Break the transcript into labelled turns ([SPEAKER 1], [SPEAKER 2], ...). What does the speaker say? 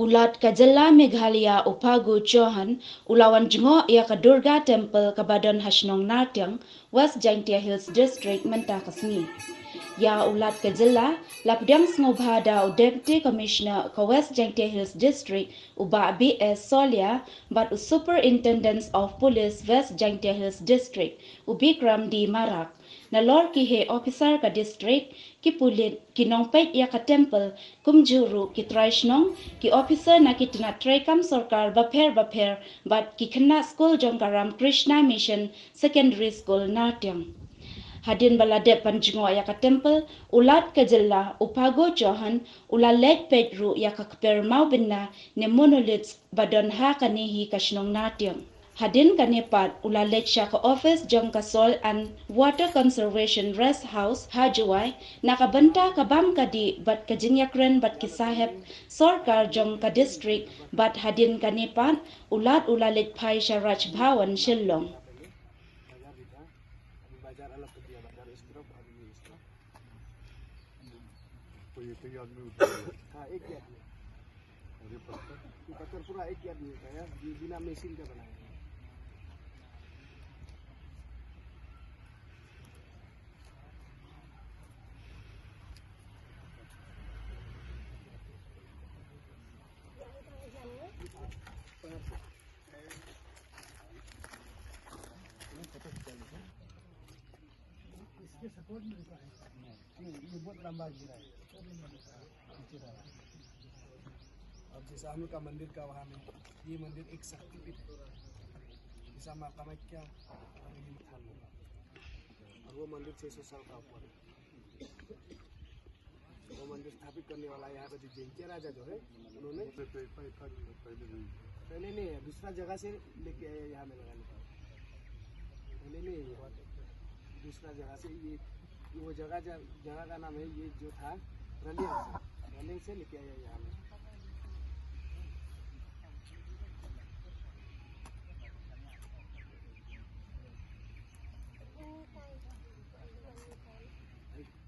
[SPEAKER 1] Ulat ka Jylla Meghalaya Phagu Chauhan ulawan jngoh iaka Durga Temple kabadon Hasnong Nartiang West Jaintia Hills District mentah kasngi. Ya ulat ka Jylla lapdang ngobhada Deputy Commissioner ka West Jaintia Hills District uba BS Solia but Superintendent of Police West Jaintia Hills District ubikram di Marak. Nalor ki he officer ka district ki pulit ki nongpet ya ka temple kumjuru ki traishnong ki officer na ki tinatray kam sarkar bapher but ki kena school jongkaram Krishna Mission Secondary School Nartiang. Hadin balade panjingo ya ka temple ulat ka Jylla Phagu Chauhan ulalet pedru ya ka kper mawbynna ne monoliths badon ha kanihi kasnong Nartiang. Hadin kanepat ulalet siya ka office jong ka soil and water conservation rest house hajuay nakabanta kabam kadi bat kajinyakren bat kisahep sorkar jong ka district bat hadin kanepat ulat ulalet pai siya raj bhawan Shillong.
[SPEAKER 2] पत्थर पूरा एक यार्ड मिलता है बिना मशीन का बनाया है। इसके सपोर्ट में ये बहुत लंबा गिरा है। अब जैसा हम लोग का मंदिर का वहाँ में ये मंदिर एक शक्तिपीठ है, जैसा माँ कामाख्या और ये थान होगा और वो मंदिर 600 साल का ऊपर है। वो मंदिर स्थापित करने वाला यहाँ का जो जैंतिया राजा जो है उन्होंने पहले नहीं है, दूसरा जगह से लेके आया यहाँ में लगाने का, पहले नहीं है, दूसरा जगह से ये वो जगह का नाम है ये जो था रलिंग से लेके आया यहाँ में।